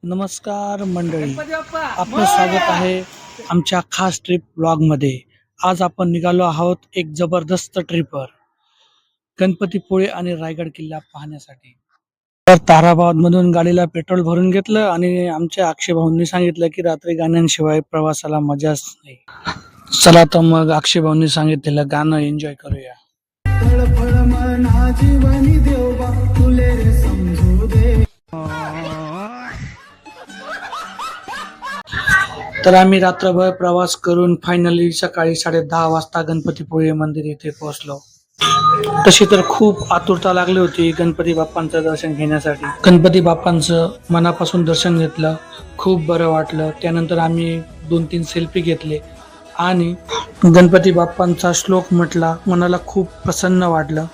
नमस्कार मंडळी, आपलं स्वागत आहे आमच्या खास ट्रिप ब्लॉगमध्ये। आज आपण निघालो आहोत एक जबरदस्त ट्रिपवर, गणपतीपुळे आणि रायगड किल्ला पाहण्यासाठी। तर ताराबाद मधून गाडीला पेट्रोल भरून घेतलं आणि आमच्या अक्षय भाऊंनी सांगितलं की रात्री गाण्यांशिवाय प्रवासाला मजाच नाही। चला तर मग अक्षय भाऊंनी सांगितलेलं गाणं एन्जॉय करूया। तर आम्ही रात्रभर प्रवास करून फायनली सकाळी 10:30 वाजता गणपतीपुळे मंदिर येथे पोहोचलो। तशी तर खूप आतुरता लागली होती गणपती बाप्पांचं दर्शन घेण्यासाठी। गणपती बाप्पांचं मनापासून दर्शन घेतलं, खूप बरं वाटलं। त्यानंतर आम्ही 2-3 सेल्फी घेतले आणि गणपती बाप्पांचा श्लोक म्हटला, मनाला खूप प्रसन्न वाटलं।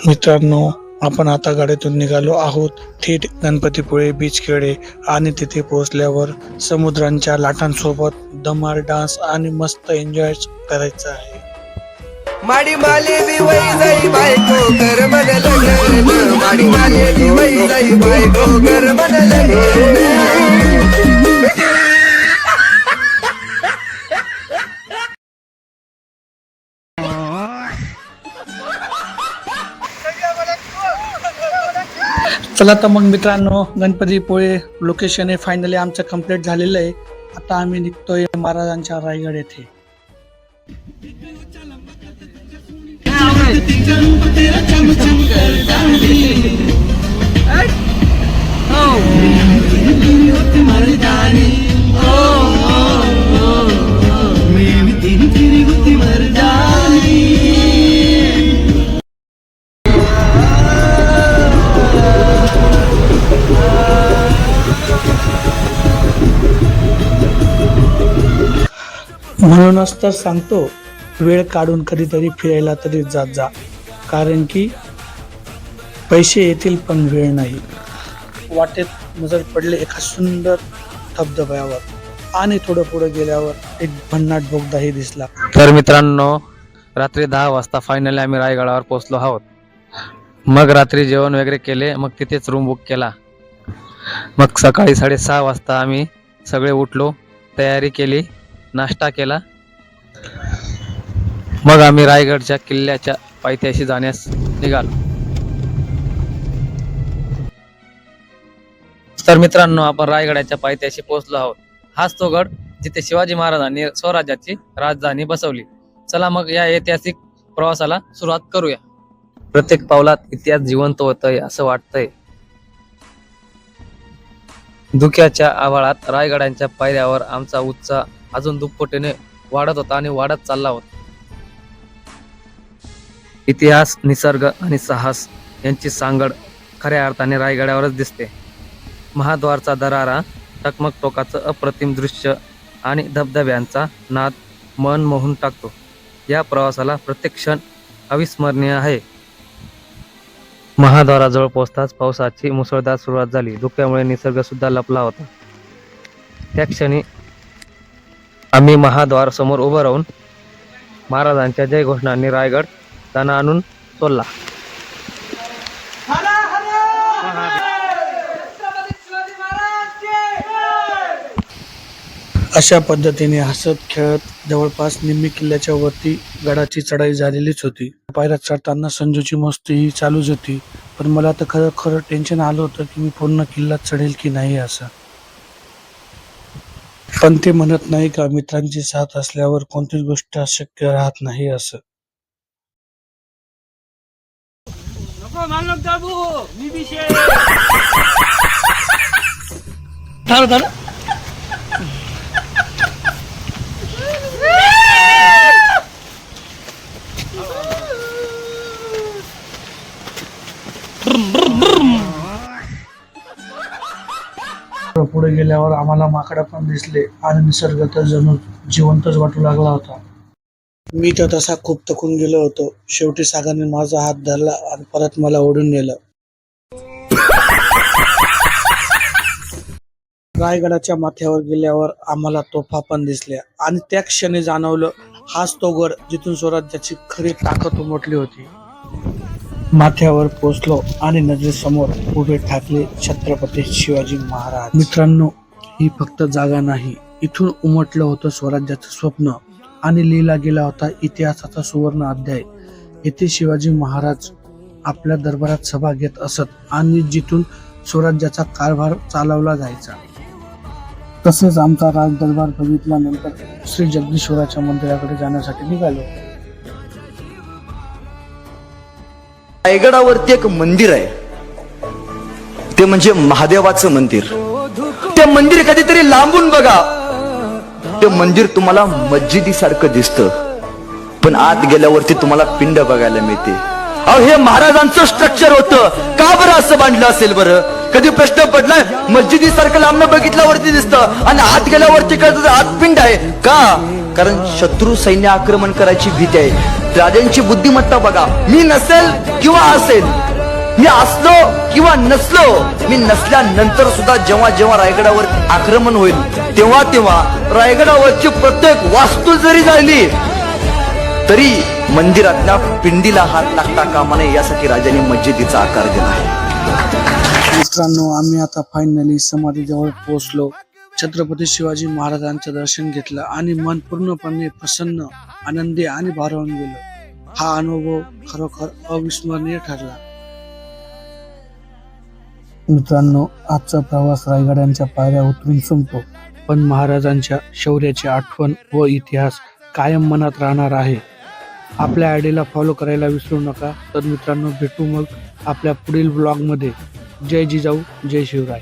मित्रांनो, आपण आता गाडीतून निघालो आहोत थेट गणपतीपुळे बीचकडे आणि तिथे पोहोचल्यावर समुद्रांच्या लाटांसोबत धमाल डान्स आणि मस्त एन्जॉय करायचा आहे। माडी माले दिवई जाई बायको कर मन लग्न, माडी माले दिवई जाई बायको कर मन लग्न। चला तर मग मित्रांनो, गणपतीपुळे लोकेशन हे फायनली आमचं कंप्लीट झालेलं आहे। आता आम्ही निघतोय महाराजांच्या रायगड येथे। म्हणूनच तर सांगतो, वेळ काढून कधीतरी फिरायला तरी जात जा, कारण की पैसे येतील पण वेळ नाही। वाटेत नजर पडले एका सुंदर धबधब्यावर आणि थोडं पुढे गेल्यावर एक भन्नाट बोगदाही दिसला। तर मित्रांनो, रात्री 10 वाजता फायनली आम्ही रायगडावर पोहोचलो आहोत। मग रात्री जेवण वगैरे केले, मग तिथेच रूम बुक केला। मग सकाळी 6:30 वाजता आम्ही सगळे उठलो, तयारी केली, नाश्ता केला। मग आम्ही रायगडच्या किल्ल्याच्या पायथ्याशी जाण्यास निघालो। तर मित्रांनो, आपण रायगडाच्या पायथ्याशी पोहोचलो आहोत। हाच तो गड जिथे शिवाजी महाराजांनी स्वराज्याची राजधानी बसवली। चला मग या ऐतिहासिक प्रवासाला सुरुवात करूया। प्रत्येक पावलात इतिहास जिवंत होतोय असं वाटतंय। धुक्याच्या आभाळात रायगडाच्या पायऱ्यावर आमचा उत्साह अजून दुप्पटीने वाढत होता आणि वाढत चालला होता। इतिहास, निसर्ग आणि साहस यांची सांगड खऱ्या अर्थाने रायगडावरच दिसते। महाद्वारचा दरारा, टकमक टोकाचं अप्रतिम दृश्य आणि धबधब्यांचा नाद मन मोहून टाकतो। या प्रवासाला प्रत्येक क्षण अविस्मरणीय आहे। महाद्वाराजवळ पोहोचताच पावसाची मुसळधार सुरुवात झाली। धुक्यामुळे निसर्ग सुद्धा लपला होता। त्या क्षणी आम्ही महाद्वार समोर उभं राहून महाराजांच्या जय घोषणांनी रायगड त्यांना आणून सोडला। अशा पद्धतीने हसत खेळत जवळपास निम्मी किल्ल्याच्या वरती गडाची चढाई झालेलीच होती। पायऱ्यात चढताना संजूची मस्ती ही चालूच होती, पण मला तर खरं टेन्शन आलं होतं की मी पूर्ण किल्ला चढेल की नाही असं। पण ते म्हणत नाही का, मित्रांची साथ असल्यावर कोणतीच गोष्ट अशक्य राहत नाही असं। पुढे गेल्यावर आम्हाला माकडं पण दिसले आणि निसर्ग तर जणू जिवंतच वाटू लागला होता। मी तर तसा खूप थकून गेलो होतो। शेवटी सागरने माझा हात धरला आणि परत मला ओढून नेलं। रायगडाच्या माथ्यावर गेल्यावर आम्हाला तोफा पण दिसल्या आणि त्या क्षणी जाणवलं हाच तो गड जिथून स्वराज्याची खरी ताकद उमटली होती. माथ्यावर पोचलो आणि नजरेसमोर उभे ठाकले छत्रपती शिवाजी महाराज. मित्रांनो, ही फक्त जागा नाही, इथून उमटलं होतं स्वराज्याचं स्वप्न आणि लिहिला गेला होता इतिहासाचा सुवर्ण अध्याय. येथे शिवाजी महाराज आपल्या दरबारात सभा घेत असत आणि जिथून स्वराज्याचा कारभार चालवला जायचा. तसेच आमचा राज दरबार बघितल्यानंतर श्री जगदीश्वराच्या मंदिराकडे जाण्यासाठी निघालो. रायगडावरती एक मंदिर आहे, ते म्हणजे महादेवाचं मंदिर. ते मंदिर कधीतरी लांबून बघा, ते मंदिर तुम्हाला मस्जिदीसारखं दिसतं, पण आत गेल्यावरती तुम्हाला पिंड बघायला मिळते. अहो, हे महाराजांचं स्ट्रक्चर होतं. का बरं असं बांधलं असेल बरं? कधी प्रश्न पडलाय? मस्जिदीसारखं लांबनं बघितल्यावरती दिसतं आणि आत गेल्यावरती कळतं आत पिंड आहे. का? कारण शत्रू सैन्य आक्रमण करायची भीती आहे. राजांची बुद्धिमत्ता बघा. मी नसेल किंवा असेल, मी असलो किंवा नसलो, मी नसल्यानंतर सुद्धा जेव्हा जेव्हा रायगडावर आक्रमण होईल तेव्हा तेव्हा रायगडावरची प्रत्येक वास्तू जरी झाली तरी मंदिरातल्या पिंडीला हात लागता कामा नये, यासाठी राजांनी मस्जिदीचा आकार दिला आहे. मित्रांनो, आम्ही आता फायनली समाधीजवळ पोहोचलो. छत्रपती शिवाजी महाराजांचं दर्शन घेतलं आणि मन पूर्णपणे प्रसन्न, आनंदी आणि भारावून गेलं. हा अनुभव खरोखर अविस्मरणीय ठरला. मित्रांनो, आजचा प्रवास रायगडांच्या पायऱ्या उतरून संपतो, पण महाराजांच्या शौर्याची आठवण व इतिहास कायम मनात राहणार आहे. आपल्या आयडीला फॉलो करायला विसरू नका. तर मित्रांनो, भेटू मग आपल्या पुढील ब्लॉगमध्ये. जय जिजाऊ, जय शिवराय.